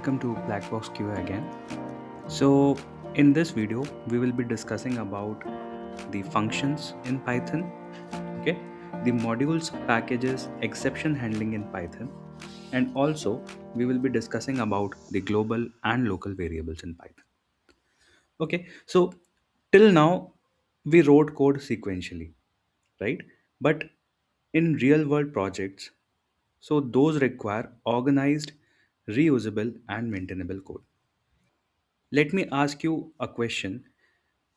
welcome to BlackBox QA again. So, in this video, we will be discussing about the functions in Python, okay, the modules, packages, exception handling in Python, and also we will be discussing about the global and local variables in Python. Okay, so till now we wrote code sequentially, right? But in real world projects, so those require organized, reusable, and maintainable code. Let me ask you a question.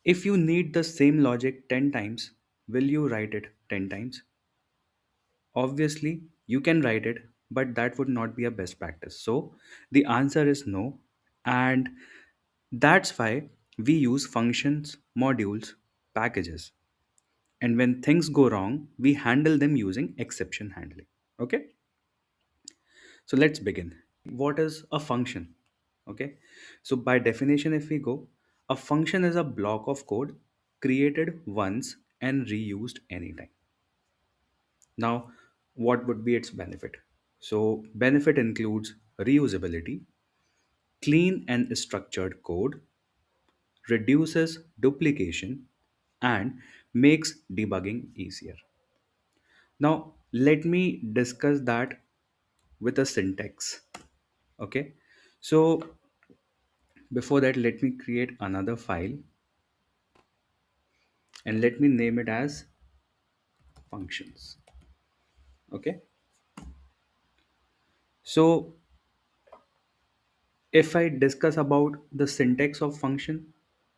If you need the same logic 10 times, will you write it 10 times? Obviously, you can write it, but that would not be a best practice. So, the answer is no. And that's why we use functions, modules, packages. And when things go wrong, we handle them using exception handling. Okay? So let's begin. What is a function? Okay. So by definition, if we go, a function is a block of code created once and reused anytime. Now, what would be its benefit? So benefit includes reusability, clean and structured code, reduces duplication, and makes debugging easier. Now, let me discuss that with a syntax. Okay. So before that, let me create another file and let me name it as functions. Okay. So if I discuss about the syntax of function,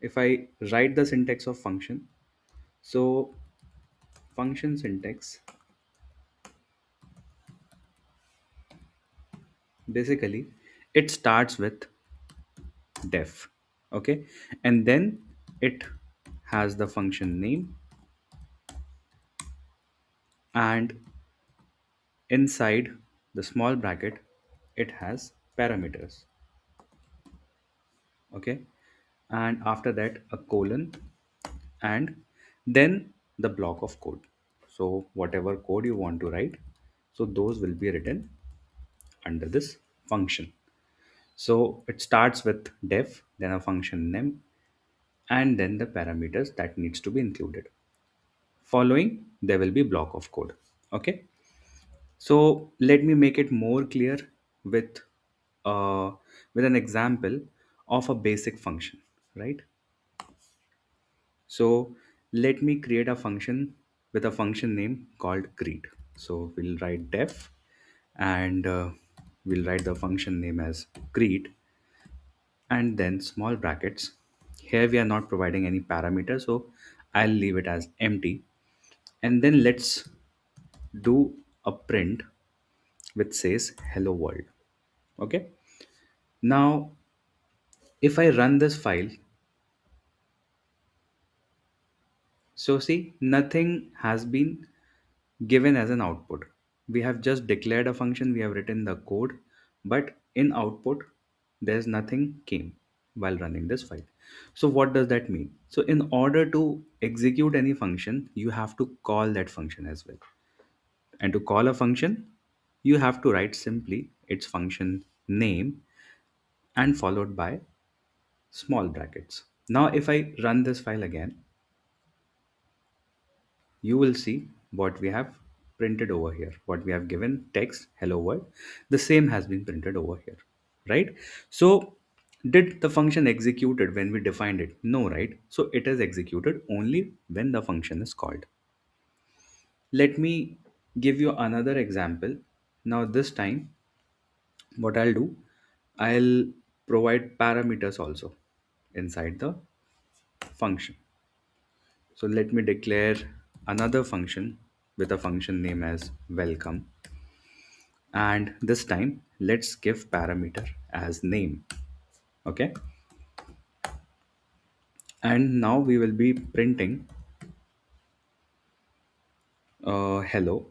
if I write the syntax of function, so function syntax basically it starts with def. Okay. And then it has the function name, and inside the small bracket it has parameters. Okay. And after that a colon, and then the block of code. So whatever code you want to write, so those will be written under this function. So it starts with def, then a function name, and then the parameters that needs to be included. Following there will be block of code. Okay. So let me make it more clear with uh, with an example of a basic function, right? So let me create a function with a function name called greet. So we'll write def, and we'll write the function name as greet, and then small brackets. Here we are not providing any parameter, so I'll leave it as empty. And then let's do a print which says hello world. Okay. Now if I run this file, so see nothing has been given as an output. We have just declared a function, we have written the code, but in output, there's nothing came while running this file. So what does that mean? So in order to execute any function, you have to call that function as well. And to call a function, you have to write simply its function name and followed by small brackets. Now if I run this file again, you will see what we have printed over here. What we have given text hello world, the same has been printed over here, right? So did the function executed when we defined it? No, right? So it is executed only when the function is called. Let me give you another example. Now this time what I'll do, I'll provide parameters also inside the function. So let me declare another function with a function name as welcome. And this time let's give parameter as name. Okay. And now we will be printing hello.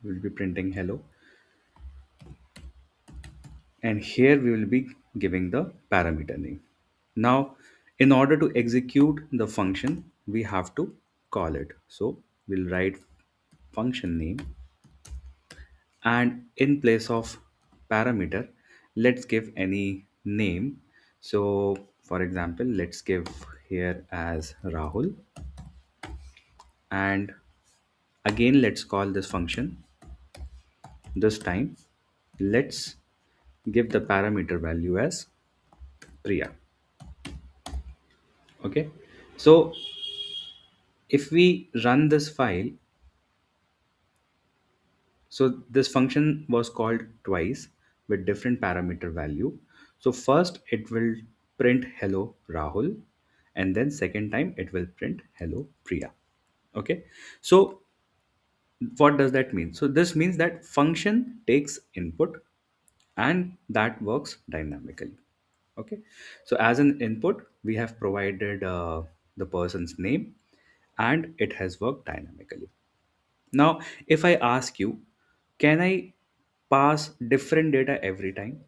We'll be printing hello. And here we will be giving the parameter name. Now, in order to execute the function, we have to call it. So we'll write function name And in place of parameter, let's give any name. So for example, let's give here as Rahul, and again let's call this function. This time let's give the parameter value as Priya. Okay, so if we run this file, so this function was called twice with different parameter value. So first it will print hello Rahul, and then second time it will print hello Priya. Okay, so what does that mean? So this means that function takes input and that works dynamically. Okay, so as an input we have provided the person's name, and it has worked dynamically. Now if I ask you, can I pass different data every time,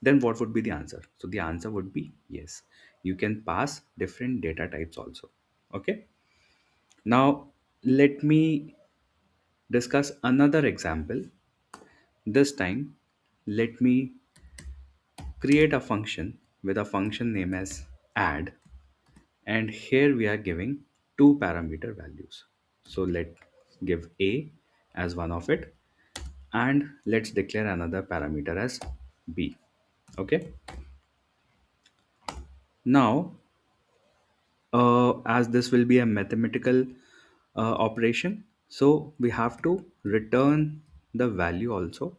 then what would be the answer? So the answer would be yes, you can pass different data types also. Okay, now let me discuss another example. This time let me create a function with a function name as add, and here we are giving two parameter values. So let's give a as one of it, and let's declare another parameter as b. Okay, now as this will be a mathematical operation, so we have to return the value also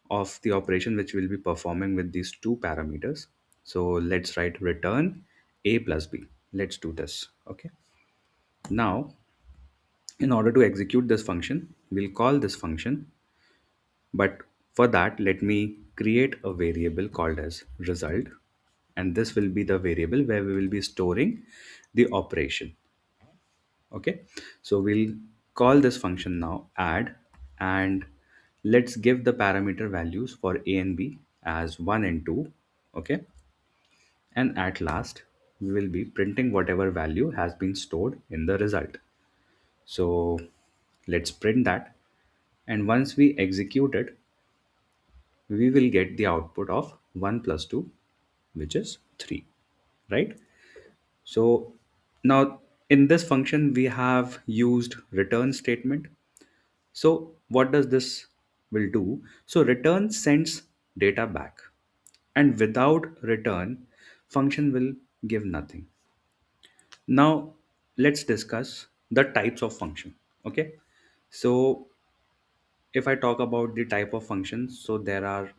of the operation which we'll be performing with these two parameters. So let's write return a plus b. Let's do this. Okay, now in order to execute this function, we'll call this function, but for that let me create a variable called as result, and this will be the variable where we will be storing the operation. Okay, so we'll call this function now add, and let's give the parameter values for a and b as 1 and 2. Okay, and at last we will be printing whatever value has been stored in the result. So let's print that, and once we execute it, we will get the output of 1 plus 2, which is 3, right? So now in this function we have used return statement. So what does this will do? So return sends data back, and without return function will give nothing. Now let's discuss the types of function. Okay, so if I talk about the type of functions, so there are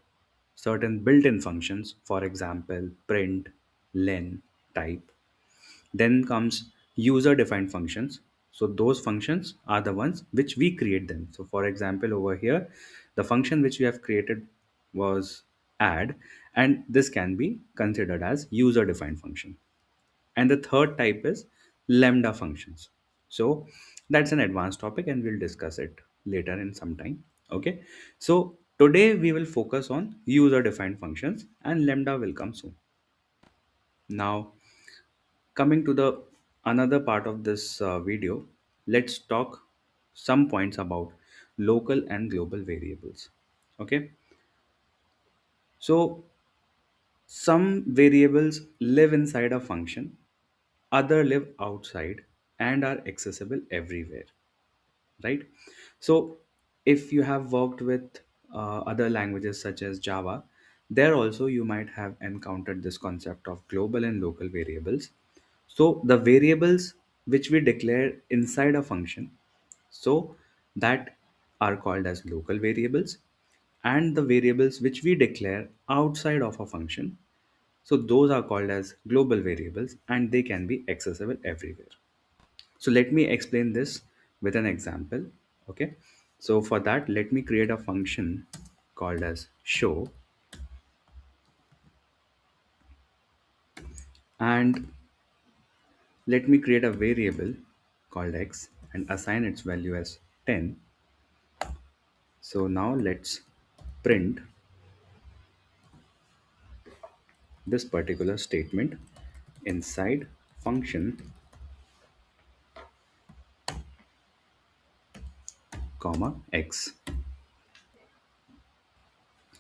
certain built-in functions, for example print, len, type. Then comes user defined functions. So those functions are the ones which we create them. So for example over here, the function which we have created was add, and this can be considered as user defined function. And the third type is lambda functions. So that's an advanced topic and we'll discuss it later in some time. Okay, so today we will focus on user defined functions, and lambda will come soon. Now coming to the another part of this video, let's talk some points about local and global variables. Okay, so some variables live inside a function, other live outside and are accessible everywhere, right? So if you have worked with other languages such as Java, there also you might have encountered this concept of global and local variables. So the variables which we declare inside a function, so that are called as local variables, and the variables which we declare outside of a function, so those are called as global variables, and they can be accessible everywhere. So let me explain this with an example. Okay, so for that let me create a function called as show, and let me create a variable called x and assign its value as 10. So now let's print this particular statement inside function comma x.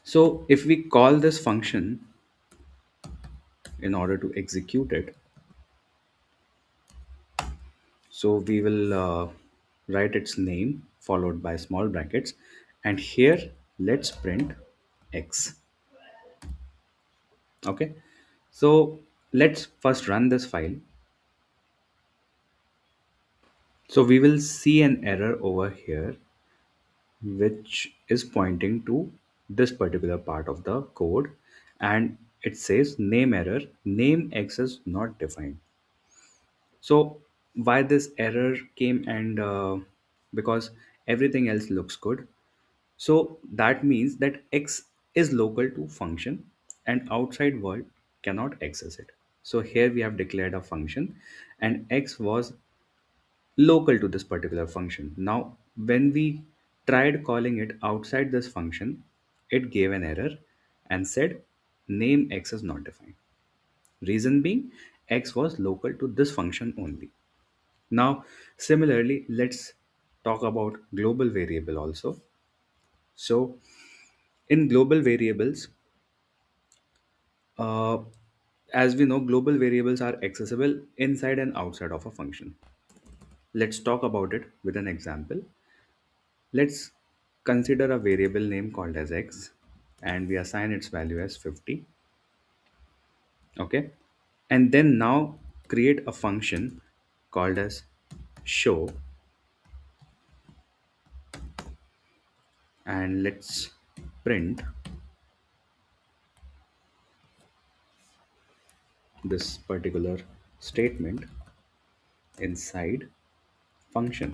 So if we call this function in order to execute it, so we will write its name followed by small brackets, and here let's print x. Okay, so let's first run this file. So we will see an error over here which is pointing to this particular part of the code, and it says name error, name x is not defined. So why this error came, and because everything else looks good, so that means that x is local to function and outside world cannot access it. So here we have declared a function and x was local to this particular function. Now, when we tried calling it outside this function, it gave an error and said name x is not defined. Reason being, x was local to this function only. Now, similarly, let's talk about global variable also. So, in global variables, uh, as we know, global variables are accessible inside and outside of a function. Let's talk about it with an example. Let's consider a variable name called as x and we assign its value as 50. Okay. And then now create a function called as show, and let's print this particular statement inside function.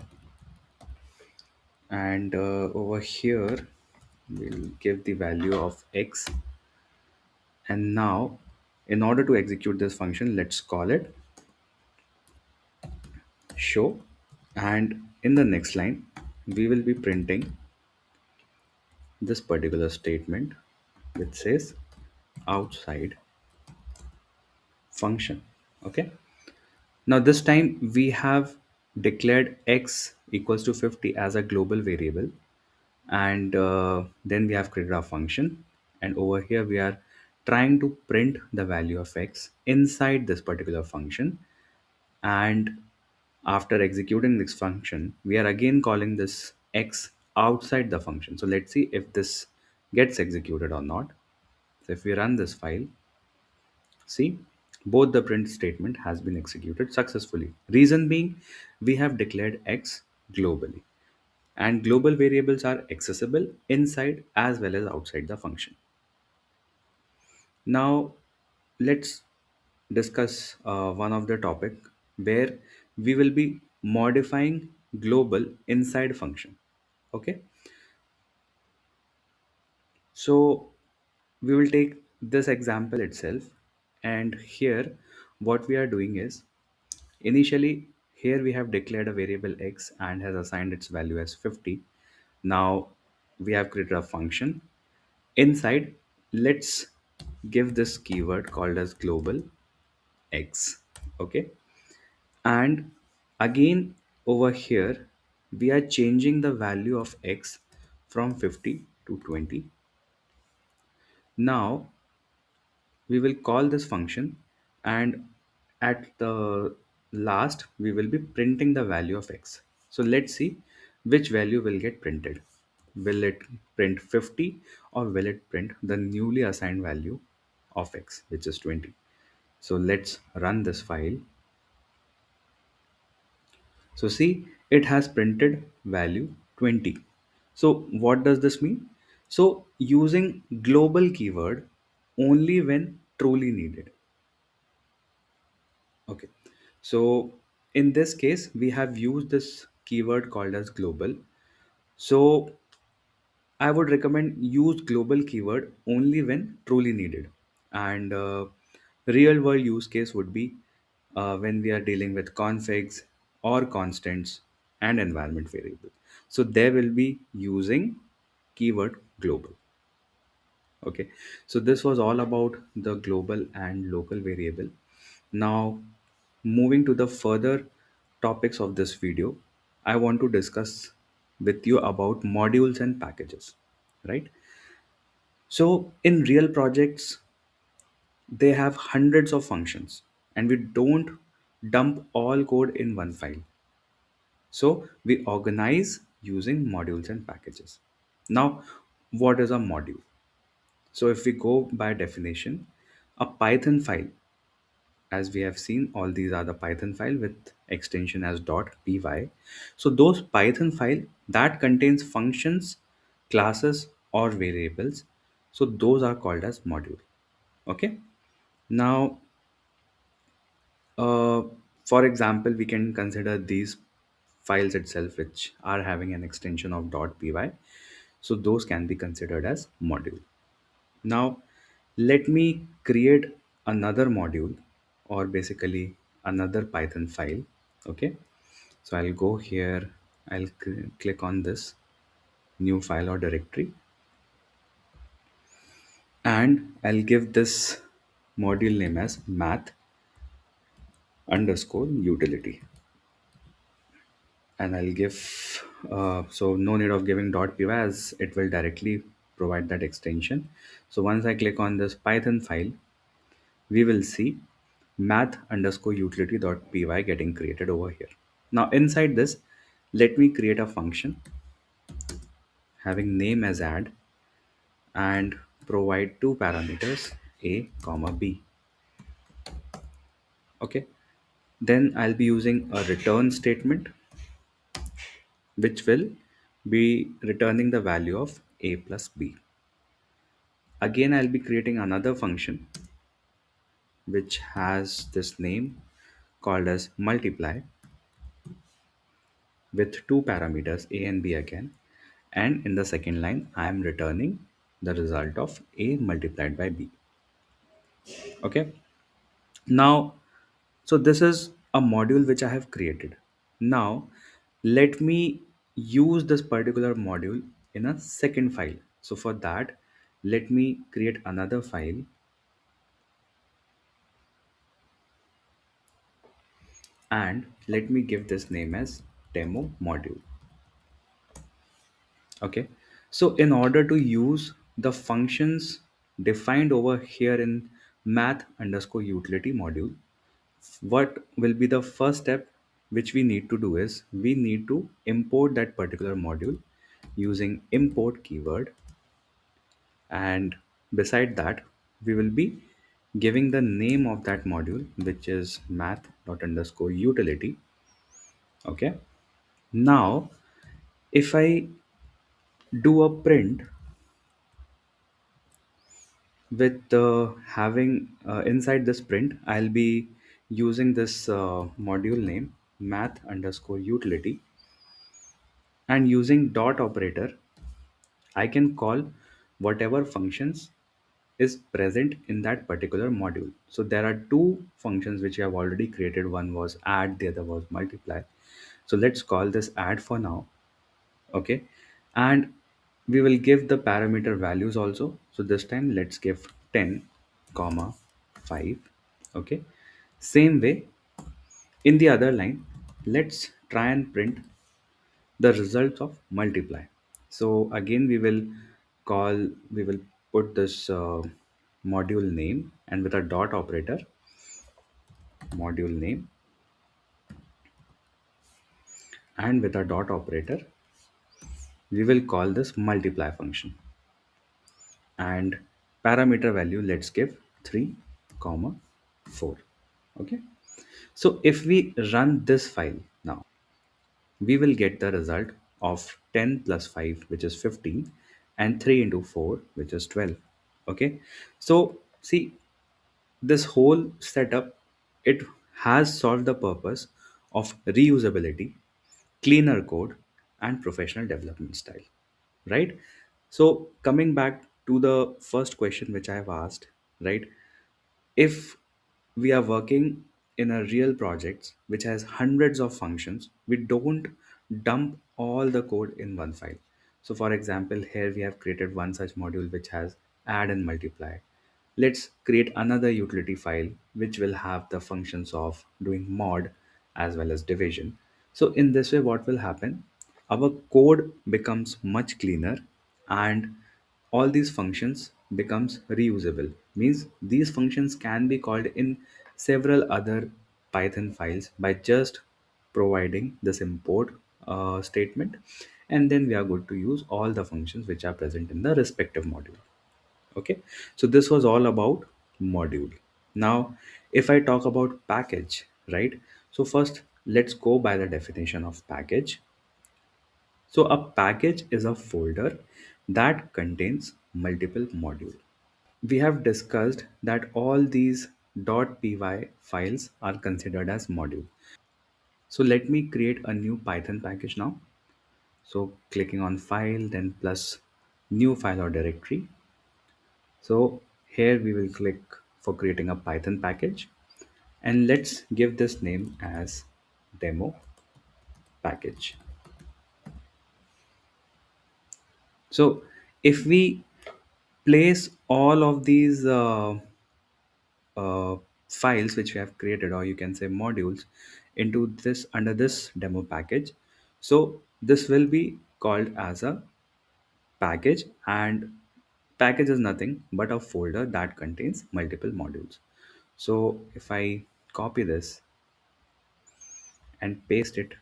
And over here we'll give the value of x, and now in order to execute this function, let's call it show, and in the next line we will be printing this particular statement which says outside function. Okay, now this time we have declared x equals to 50 as a global variable, and then we have created a function, and over here we are trying to print the value of x inside this particular function. And after executing this function, we are again calling this x outside the function. So let's see if this gets executed or not. So if we run this file, see, both the print statement has been executed successfully. Reason being, we have declared x globally, and global variables are accessible inside as well as outside the function. Now, let's discuss one of the topic where we will be modifying global inside function. Okay, so we will take this example itself, and here what we are doing is, initially here we have declared a variable x and has assigned its value as 50. Now we have created a function inside. Let's give this keyword called as global x. Okay, and again over here we are changing the value of x from 50 to 20. Now we will call this function, and at the last we will be printing the value of x. So let's see which value will get printed. Will it print 50 or will it print the newly assigned value of x, which is 20? So let's run this file. So see, it has printed value 20. So what does this mean? So using global keyword only when truly needed. Okay. So in this case, we have used this keyword called as global. So I would recommend use global keyword only when truly needed. And real world use case would be when we are dealing with configs or constants and environment variable. So there will be using keyword global. Okay, so this was all about the global and local variable. Now, moving to the further topics of this video, I want to discuss with you about modules and packages, right? So in real projects, they have hundreds of functions, and we don't dump all code in one file. So we organize using modules and packages. Now, what is a module? So if we go by definition, a Python file, as we have seen, all these are the Python file with extension as .py. So those Python file that contains functions, classes, or variables. So those are called as module. Okay. Now, Uh, for example, we can consider these files itself, which are having an extension of .py. So those can be considered as module. Now, let me create another module, or basically another Python file. Okay. So I'll go here. I'll click on this new file or directory, and I'll give this module name as math underscore utility. And I'll give so no need of giving .py, as it will directly provide that extension. So once I click on this Python file, we will see math underscore utility.py getting created over here. Now inside this, let me create a function having name as add and provide two parameters, a comma b. Okay, then I'll be using a return statement which will be returning the value of a plus b. Again, I'll be creating another function which has this name called as multiply with two parameters, a and b again. And in the second line, I am returning the result of a multiplied by b. Okay. Now, so this is a module which I have created. Now, let me use this particular module in a second file. So for that, let me create another file, and let me give this name as demo module. Okay. So in order to use the functions defined over here in math underscore utility module, what will be the first step which we need to do is we need to import that particular module using import keyword. And beside that, we will be giving the name of that module, which is math dot underscore utility. Okay. Now, if I do a print with having inside this print, I'll be using this module name math underscore utility, and using dot operator I can call whatever functions is present in that particular module. So there are two functions which I have already created. One was add, the other was multiply. So let's call this add for now. Okay. And we will give the parameter values also. So this time let's give 10 comma 5. Okay. Same way, in the other line, let's try and print the results of multiply. So again, we will put this module name, and with a dot operator, module name, and with a dot operator, we will call this multiply function, and parameter value, let's give 3 comma 4. Okay. So if we run this file now, we will get the result of 10 plus 5, which is 15, and 3 into 4, which is 12. Okay. So see, this whole setup, it has solved the purpose of reusability, cleaner code, and professional development style, right? So coming back to the first question which I have asked, right? If we are working in a real project which has hundreds of functions, we don't dump all the code in one file. So for example, here we have created one such module which has add and multiply. Let's create another utility file which will have the functions of doing mod as well as division. So in this way, what will happen, our code becomes much cleaner, and all these functions becomes reusable. Means these functions can be called in several other Python files by just providing this import statement, and then we are good to use all the functions which are present in the respective module. Okay, so this was all about module. Now if I talk about package, right? So first let's go by the definition of package. So a package is a folder that contains multiple modules. We have discussed that all these .py files are considered as module. So let me create a new Python package now. So clicking on file, then plus new file or directory. So here we will click for creating a Python package, and let's give this name as demo package. So if we place all of these files which we have created, or you can say modules, into this under this demo package, so this will be called as a package, and package is nothing but a folder that contains multiple modules. So if I copy this and paste it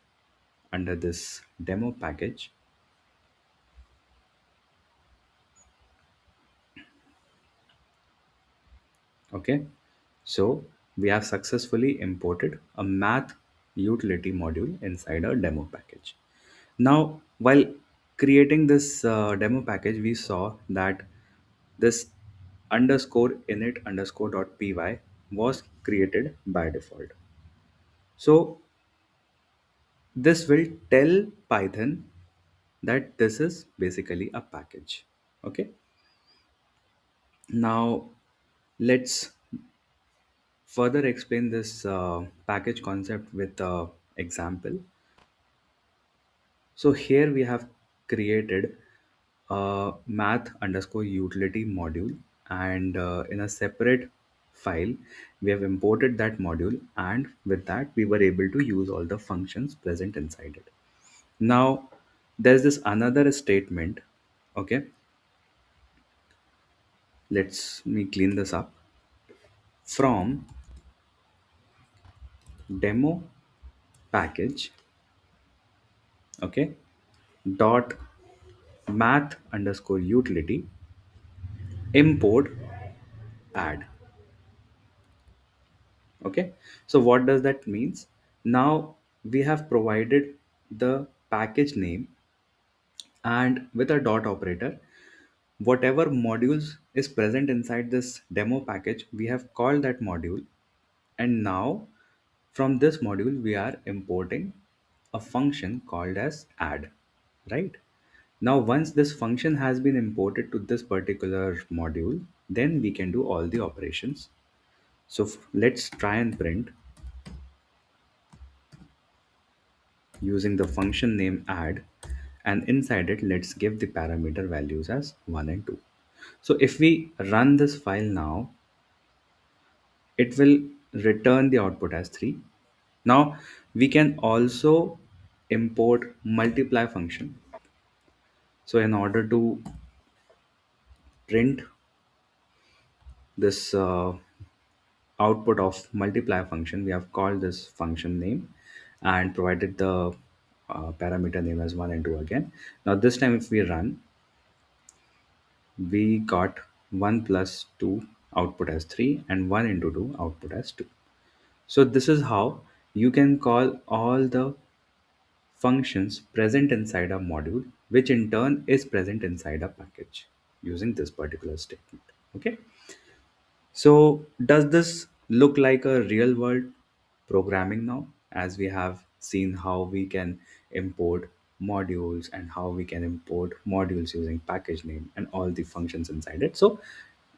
under this demo package, okay, so we have successfully imported a math utility module inside our demo package. Now, while creating this demo package, we saw that this underscore init underscore dot py was created by default. So this will tell Python that this is basically a package. Okay. Now let's further explain this package concept with a example. So here we have created a math underscore utility module, and in a separate file we have imported that module, and with that we were able to use all the functions present inside it. Now there's this another statement. Okay, let's me clean this up. From demo package, okay, dot math underscore utility import add. Okay, so what does that means? Now we have provided the package name, and with a dot operator, whatever modules is present inside this demo package, we have called that module, and now from this module we are importing a function called as add, right? Now once this function has been imported to this particular module, then we can do all the operations. So let's try and print using the function name add, and inside it let's give the parameter values as 1 and 2. So if we run this file now, it will return the output as 3. Now we can also import multiply function. So in order to print this output of multiply function, we have called this function name and provided the parameter name as 1 and 2 again. Now this time if we run, we got 1 plus 2 output as 3, and 1 into 2 output as 2. So this is how you can call all the functions present inside a module, which in turn is present inside a package, using this particular statement. Okay, so does this look like a real world programming now, as we have seen how we can import modules and how we can import modules using package name and all the functions inside it? So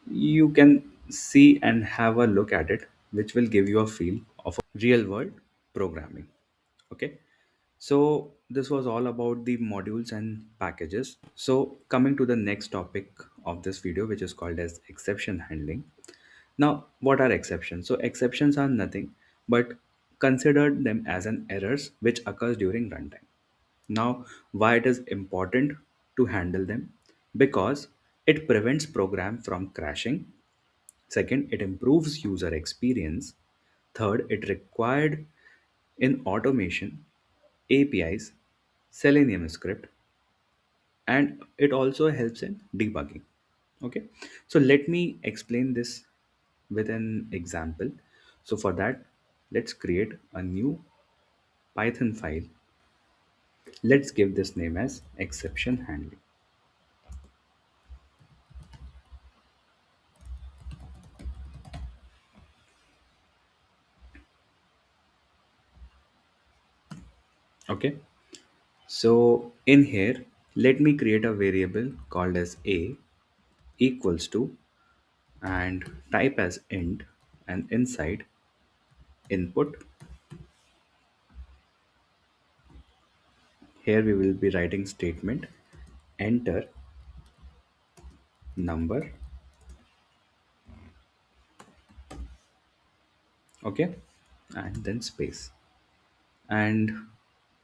you can see and have a look at it, which will give you a feel of a real world programming. Okay, so this was all about the modules and packages. So coming to the next topic of this video, which is called as exception handling. Now what are exceptions? So exceptions are nothing but consider them as an errors which occurs during runtime. Now why it is important to handle them? Because It prevents program from crashing. Second, it improves user experience. Third, it required in automation, APIs, Selenium script, and it also helps in debugging. Okay, so let me explain this with an example. So for that, let's create a new Python file. Let's give this name as exception handling. Okay, so in here, let me create a variable called as a equals to, and type as int, and inside input, here we will be writing statement enter number. Okay, and then space. And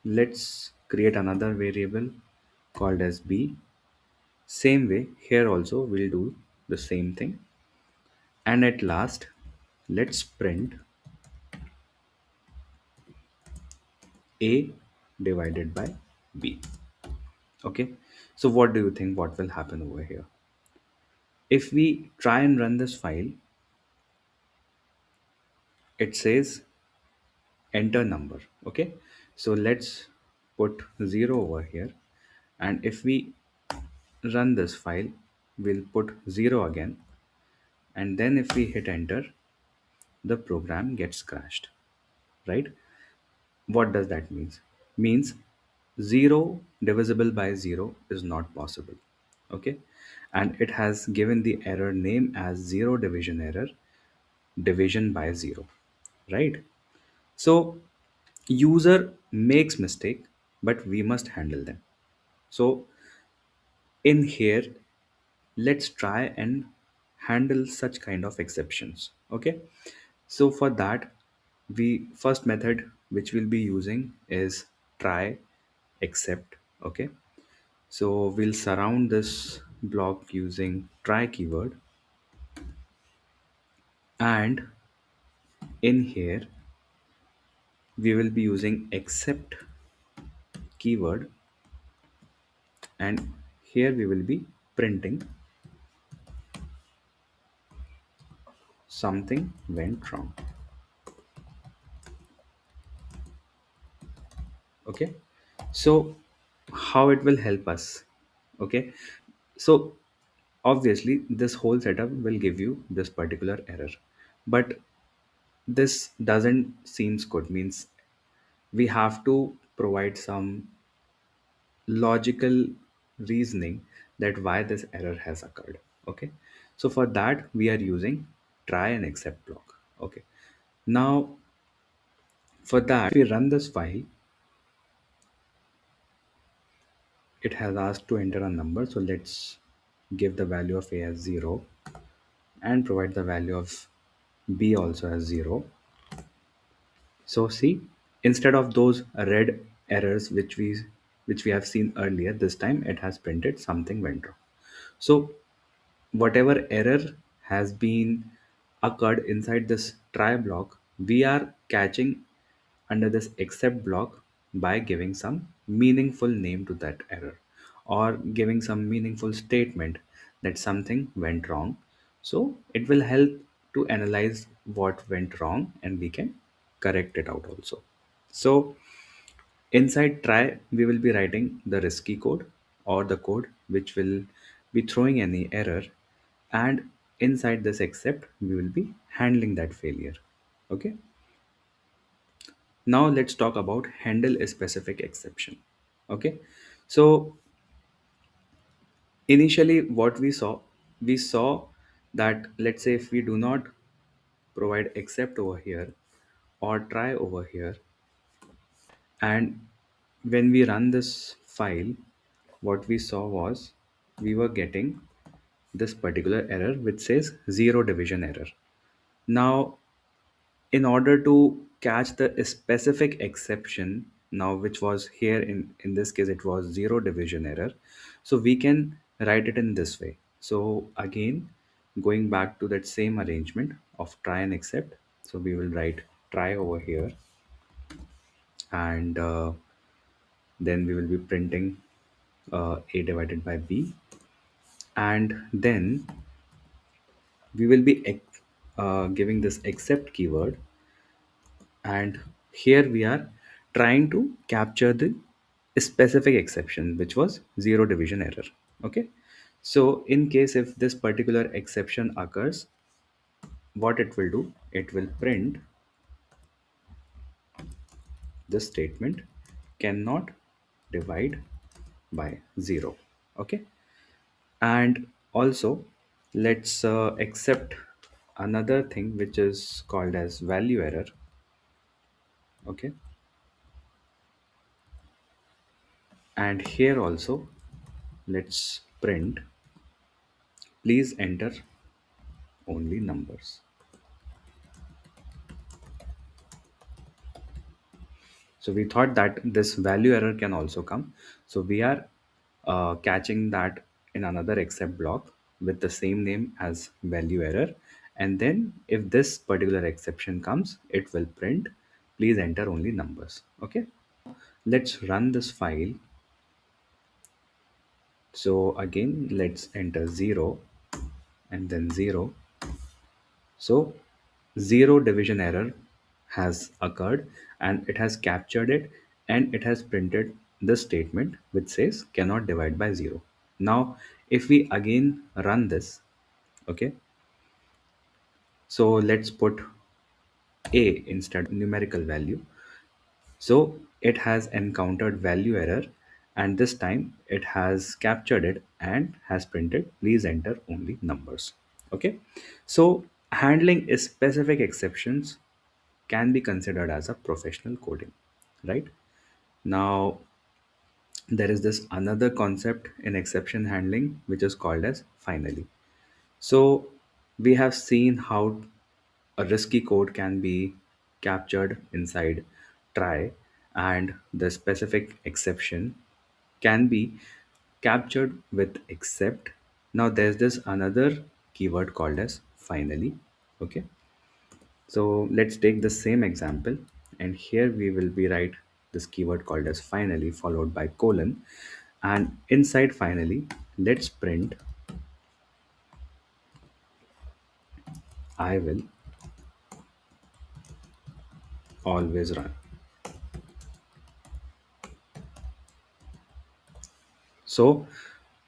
let's create another variable called as b. Same way here also we'll do the same thing. And at last, let's print a divided by b. Okay, so what do you think what will happen over here? If we try and run this file, it says enter number. Okay, so let's put 0 over here, and if we run this file, we'll put 0 again, and then if we hit enter, the program gets crashed, right? What does that means 0 divisible by 0 is not possible. Okay, and it has given the error name as 0 division error, division by 0, right? So user makes mistake, but we must handle them. So in here, let's try and handle such kind of exceptions. Okay, so for that, we first method which we'll be using is try except. Okay, so we'll surround this block using try keyword, and in here we will be using except keyword, and here we will be printing something went wrong. Okay, so how it will help us? Okay, so obviously this whole setup will give you this particular error, but this doesn't seems good. Means we have to provide some logical reasoning that why this error has occurred. Okay, so for that we are using try and except block. Okay, now for that, if we run this file, it has asked to enter a number, so let's give the value of a as 0 and provide the value of b also as 0. So see, instead of those red errors which we have seen earlier, this time it has printed something went wrong. So whatever error has been occurred inside this try block, we are catching under this except block by giving some meaningful name to that error, or giving some meaningful statement that something went wrong. So it will help to analyze what went wrong, and we can correct it out also. So inside try, we will be writing the risky code, or the code which will be throwing any error, and inside this except, we will be handling that failure. Okay. Now let's talk about handle a specific exception. Okay. So initially what we saw that, let's say if we do not provide except over here or try over here, and when we run this file, what we saw was we were getting this particular error which says 0 division error. Now in order to catch the specific exception, now which was here in this case it was 0 division error, so we can write it in this way. So again, going back to that same arrangement of try and accept, so we will write try over here, and then we will be printing a divided by b, and then we will be giving this accept keyword, and here we are trying to capture the specific exception, which was zero division error. Okay, so in case if this particular exception occurs, what it will do, it will print this statement cannot divide by 0. Okay, and also let's accept another thing which is called as value error. Okay, and here also let's print please enter only numbers. So we thought that this value error can also come. So we are catching that in another except block with the same name as value error. And then if this particular exception comes, it will print please enter only numbers. Okay. Let's run this file. So again, let's enter 0 and then 0. So zero division error has occurred, and it has captured it, and it has printed this statement which says cannot divide by 0. Now if we again run this, okay, so let's put a instead numerical value. So it has encountered value error, and this time it has captured it and has printed please enter only numbers. Okay, so handling specific exceptions can be considered as a professional coding, right? Now there is this another concept in exception handling which is called as finally. So we have seen how a risky code can be captured inside try, and the specific exception can be captured with except. Now there's this another keyword called as finally. Okay, so let's take the same example, and here we will be write this keyword called as finally followed by colon, and inside finally let's print I will always run. So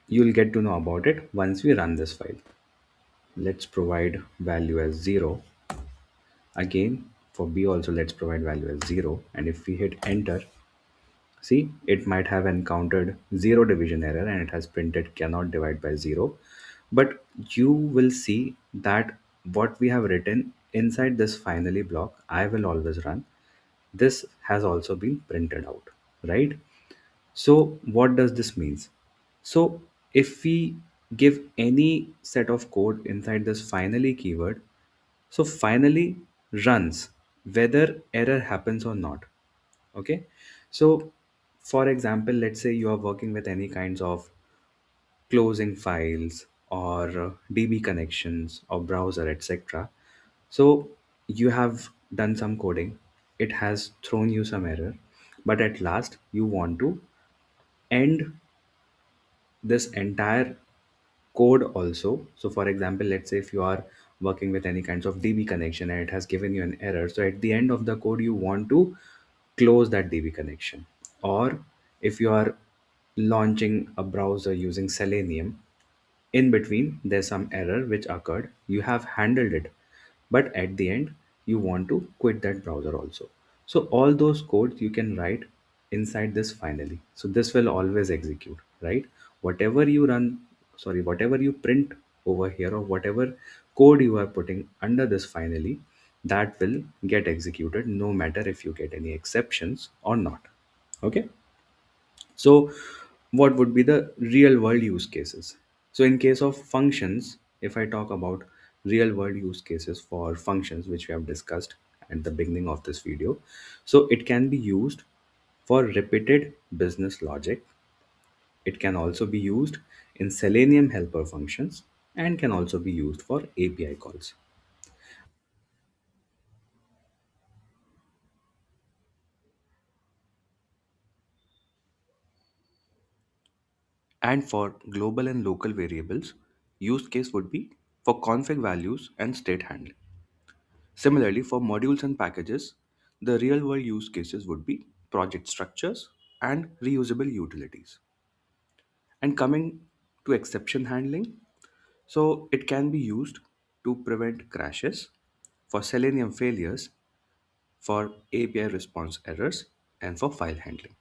you'll get to know about it once we run this file. Let's provide value as 0. Again, for b also let's provide value as 0, and if we hit enter, see, it might have encountered zero division error and it has printed cannot divide by 0. But you will see that what we have written inside this finally block, I will always run, this has also been printed out, right? So what does this means? So if we give any set of code inside this finally keyword, so finally runs whether error happens or not. Okay, so for example, let's say you are working with any kinds of closing files or db connections or browser, etc. So you have done some coding, it has thrown you some error, but at last you want to end this entire code also. So for example, let's say if you are working with any kinds of db connection and it has given you an error, so at the end of the code you want to close that db connection. Or if you are launching a browser using selenium, in between there's some error which occurred, you have handled it, but at the end you want to quit that browser also. So all those codes you can write inside this finally, so this will always execute, right? Whatever you run, sorry, whatever you print over here, or whatever code you are putting under this finally, that will get executed no matter if you get any exceptions or not. Okay, so, what would be the real world use cases? So, in case of functions, if I talk about real world use cases for functions, which we have discussed at the beginning of this video, so it can be used for repeated business logic. It can also be used in Selenium helper functions. and can also be used for API calls. And for global and local variables, use case would be for config values and state handling. Similarly, for modules and packages, the real world use cases would be project structures and reusable utilities. And coming to exception handling, so it can be used to prevent crashes, for Selenium failures, for API response errors, and for file handling.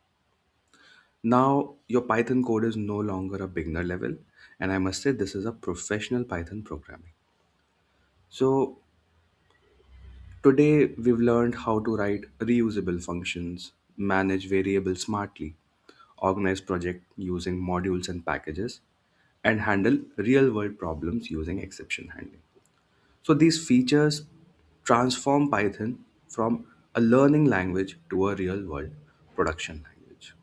Now, your Python code is no longer a beginner level, and I must say this is a professional Python programming. So, today we've learned how to write reusable functions, manage variables smartly, organize project using modules and packages, and handle real world problems using exception handling. So, these features transform Python from a learning language to a real world production language.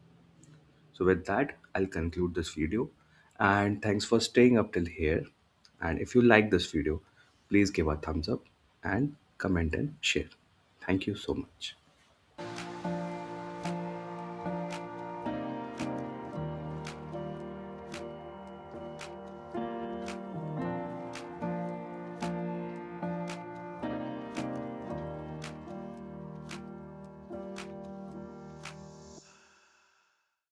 So, with that, I'll conclude this video. And thanks for staying up till here. And if you like this video, please give a thumbs up and comment and share. Thank you so much.